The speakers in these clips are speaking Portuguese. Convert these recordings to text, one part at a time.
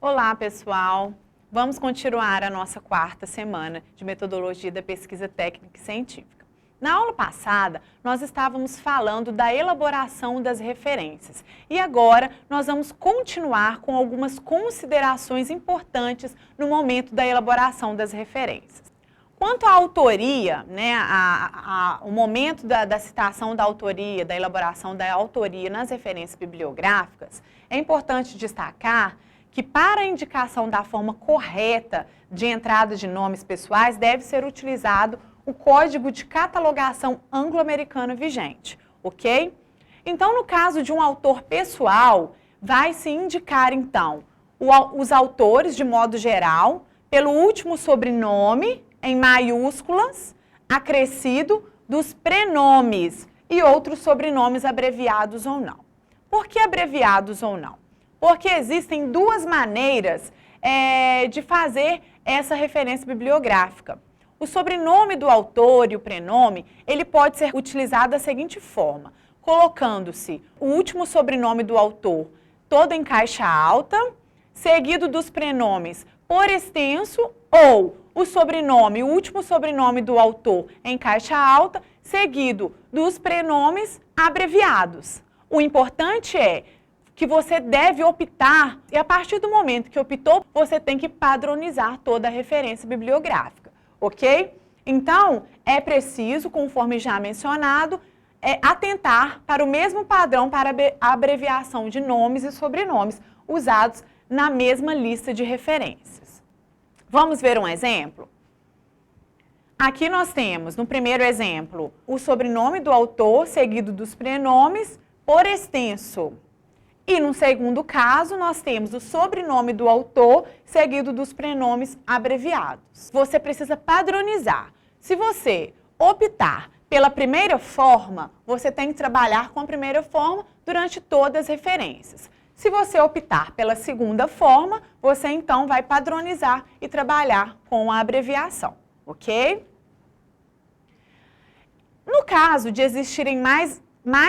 Olá, pessoal! Vamos continuar a nossa quarta semana de metodologia da pesquisa técnica e científica. Na aula passada, nós estávamos falando da elaboração das referências e agora nós vamos continuar com algumas considerações importantes no momento da elaboração das referências. Quanto à autoria, o momento da citação da autoria, da elaboração da autoria nas referências bibliográficas, é importante destacar que para a indicação da forma correta de entrada de nomes pessoais deve ser utilizado o Código de Catalogação Anglo-Americano vigente, ok? Então, no caso de um autor pessoal, vai se indicar, então, os autores, de modo geral, pelo último sobrenome, em maiúsculas, acrescido dos prenomes e outros sobrenomes abreviados ou não. Por que abreviados ou não? Porque existem duas maneiras de fazer essa referência bibliográfica. O sobrenome do autor e o prenome, ele pode ser utilizado da seguinte forma, colocando-se o último sobrenome do autor todo em caixa alta, seguido dos prenomes por extenso, ou o último sobrenome do autor em caixa alta, seguido dos prenomes abreviados. O importante é que você deve optar, e a partir do momento que optou, você tem que padronizar toda a referência bibliográfica, ok? Então, é preciso, conforme já mencionado, atentar para o mesmo padrão para a abreviação de nomes e sobrenomes usados na mesma lista de referências. Vamos ver um exemplo? Aqui nós temos, no primeiro exemplo, o sobrenome do autor, seguido dos prenomes, por extenso. E no segundo caso, nós temos o sobrenome do autor, seguido dos prenomes abreviados. Você precisa padronizar. Se você optar pela primeira forma, você tem que trabalhar com a primeira forma durante todas as referências. Se você optar pela segunda forma, você então vai padronizar e trabalhar com a abreviação, ok? No caso de existirem mais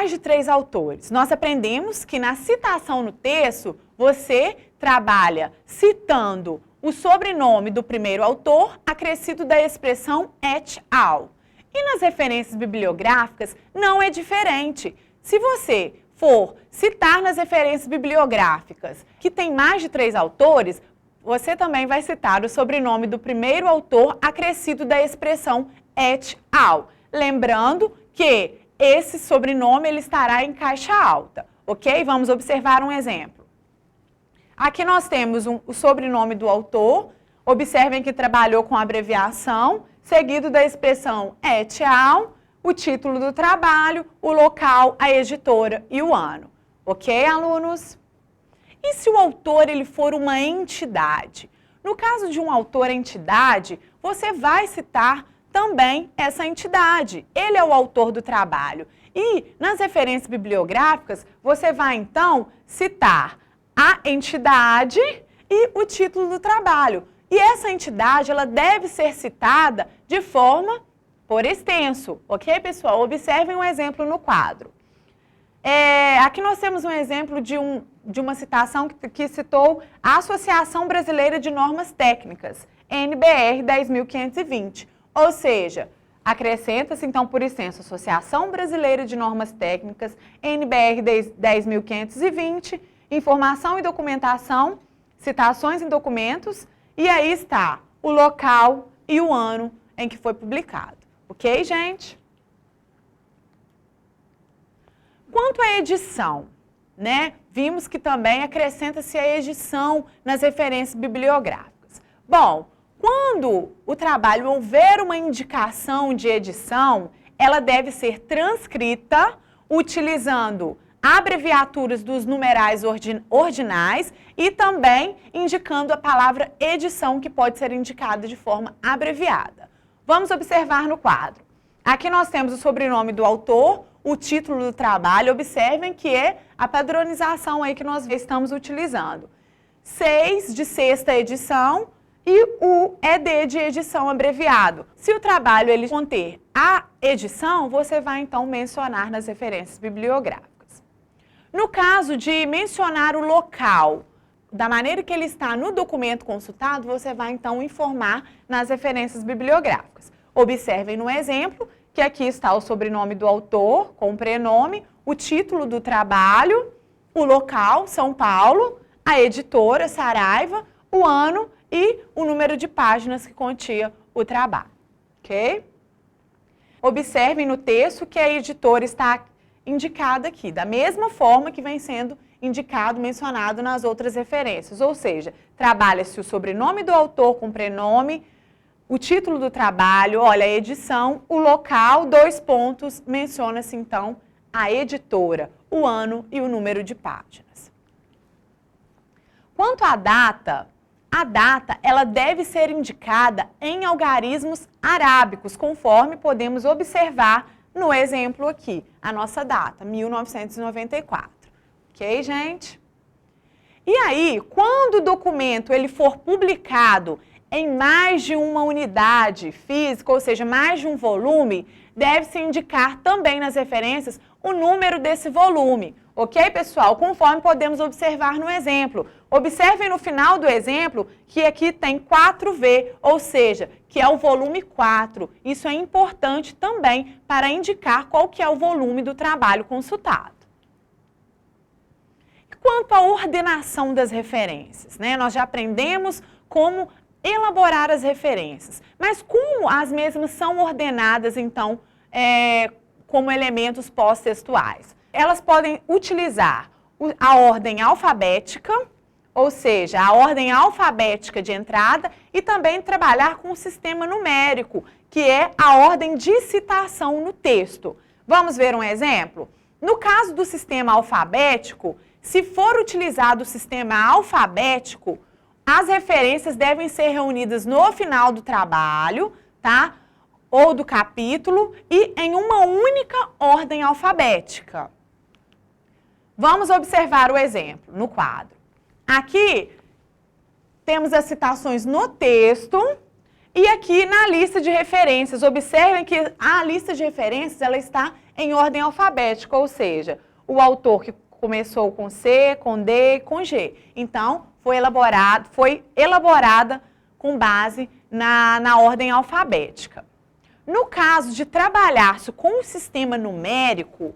de 3 autores, nós aprendemos que na citação no texto, você trabalha citando o sobrenome do primeiro autor, acrescido da expressão et al. E nas referências bibliográficas não é diferente. Se você for citar nas referências bibliográficas que tem mais de 3 autores, você também vai citar o sobrenome do primeiro autor, acrescido da expressão et al. Lembrando que esse sobrenome ele estará em caixa alta, ok? Vamos observar um exemplo. Aqui nós temos o sobrenome do autor, observem que trabalhou com abreviação, seguido da expressão et al., o título do trabalho, o local, a editora e o ano. Ok, alunos? E se o autor ele for uma entidade? No caso de um autor-entidade, você vai citar também essa entidade. Ele é o autor do trabalho. E nas referências bibliográficas, você vai então citar a entidade e o título do trabalho. E essa entidade, ela deve ser citada de forma por extenso. Ok, pessoal? Observem um exemplo no quadro. Aqui nós temos um exemplo de uma citação que citou a Associação Brasileira de Normas Técnicas, NBR 10.520. Ou seja, acrescenta-se então por extenso Associação Brasileira de Normas Técnicas, NBR 10.520, informação e documentação, citações em documentos, e aí está o local e o ano em que foi publicado. Ok, gente? Quanto à edição, vimos que também acrescenta-se a edição nas referências bibliográficas. Bom, quando o trabalho houver uma indicação de edição, ela deve ser transcrita utilizando abreviaturas dos numerais ordinais e também indicando a palavra edição, que pode ser indicada de forma abreviada. Vamos observar no quadro. Aqui nós temos o sobrenome do autor, o título do trabalho, observem que é a padronização aí que nós estamos utilizando. 6 de sexta edição e o ED de edição abreviado. Se o trabalho ele conter a edição, você vai então mencionar nas referências bibliográficas. No caso de mencionar o local, da maneira que ele está no documento consultado, você vai então informar nas referências bibliográficas. Observem no exemplo que aqui está o sobrenome do autor com o prenome, o título do trabalho, o local, São Paulo, a editora, Saraiva, o ano e o número de páginas que continha o trabalho, ok? Observem no texto que a editora está indicada aqui, da mesma forma que vem sendo indicado, mencionado nas outras referências, ou seja, trabalha-se o sobrenome do autor com prenome, o título do trabalho, olha, a edição, o local, 2 pontos, menciona-se então a editora, o ano e o número de páginas. Quanto à data, ela deve ser indicada em algarismos arábicos, conforme podemos observar no exemplo aqui, a nossa data, 1994. Ok, gente? E aí, quando o documento ele for publicado em mais de uma unidade física, ou seja, mais de um volume, deve-se indicar também nas referências o número desse volume. Ok, pessoal? Conforme podemos observar no exemplo. Observem no final do exemplo que aqui tem 4V, ou seja, que é o volume 4. Isso é importante também para indicar qual que é o volume do trabalho consultado. Quanto à ordenação das referências, né? Nós já aprendemos como elaborar as referências, mas como as mesmas são ordenadas, então, como elementos pós-textuais? Elas podem utilizar a ordem alfabética, ou seja, a ordem alfabética de entrada, e também trabalhar com o sistema numérico, que é a ordem de citação no texto. Vamos ver um exemplo? No caso do sistema alfabético, se for utilizado o sistema alfabético, as referências devem ser reunidas no final do trabalho, tá? Ou do capítulo, e em uma única ordem alfabética. Vamos observar o exemplo no quadro. Aqui temos as citações no texto e aqui na lista de referências. Observem que a lista de referências ela está em ordem alfabética, ou seja, o autor que começou com C, com D, com G. Então, foi elaborada com base na ordem alfabética. No caso de trabalhar-se com o sistema numérico,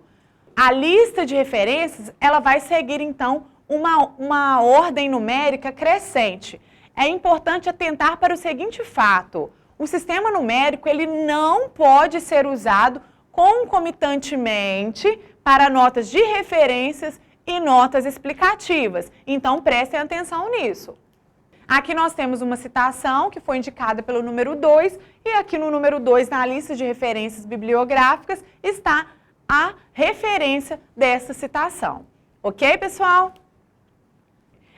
a lista de referências ela vai seguir, então, uma ordem numérica crescente. É importante atentar para o seguinte fato: o sistema numérico ele não pode ser usado concomitantemente para notas de referências e notas explicativas. Então, prestem atenção nisso. Aqui nós temos uma citação que foi indicada pelo número 2 e aqui no número 2, na lista de referências bibliográficas, está a referência dessa citação. Ok, pessoal?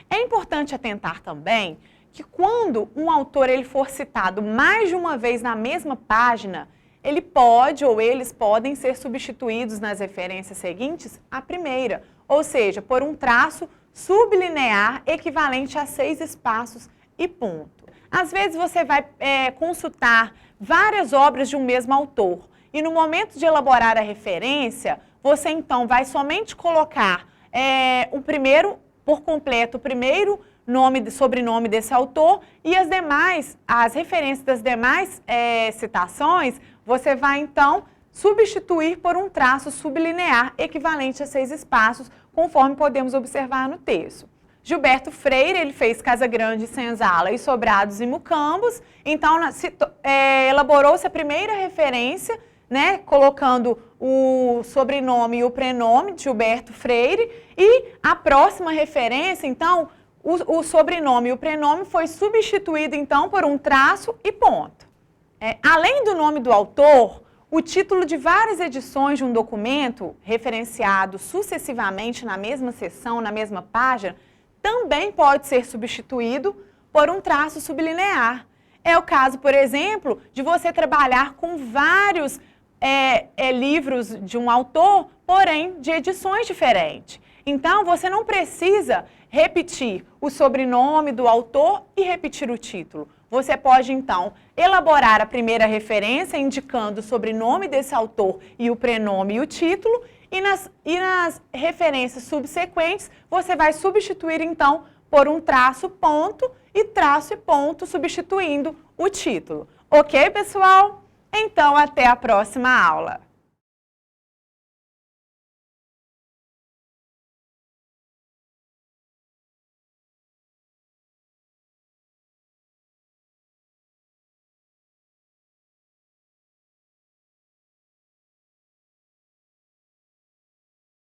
É importante atentar também que quando um autor ele for citado mais de uma vez na mesma página, ele pode ou eles podem ser substituídos nas referências seguintes à primeira, ou seja, por um traço sublinear equivalente a 6 espaços e ponto. Às vezes você vai consultar várias obras de um mesmo autor e no momento de elaborar a referência, você então vai somente colocar o primeiro, por completo, o primeiro sobrenome desse autor e as referências das demais citações, você vai então substituir por um traço sublinear equivalente a 6 espaços, conforme podemos observar no texto. Gilberto Freire, ele fez Casa Grande, Senzala e Sobrados e Mucambos, então elaborou-se a primeira referência, né, colocando o sobrenome e o prenome de Gilberto Freire, e a próxima referência, então, o sobrenome e o prenome foi substituído, então, por um traço e ponto. Além do nome do autor, o título de várias edições de um documento, referenciado sucessivamente na mesma seção, na mesma página, também pode ser substituído por um traço sublinear. É o caso, por exemplo, de você trabalhar com vários livros de um autor, porém de edições diferentes. Então, você não precisa repetir o sobrenome do autor e repetir o título. Você pode, então, elaborar a primeira referência indicando o sobrenome desse autor e o prenome e o título, e nas referências subsequentes, você vai substituir, então, por um traço ponto e traço e ponto substituindo o título. Ok, pessoal? Então, até a próxima aula!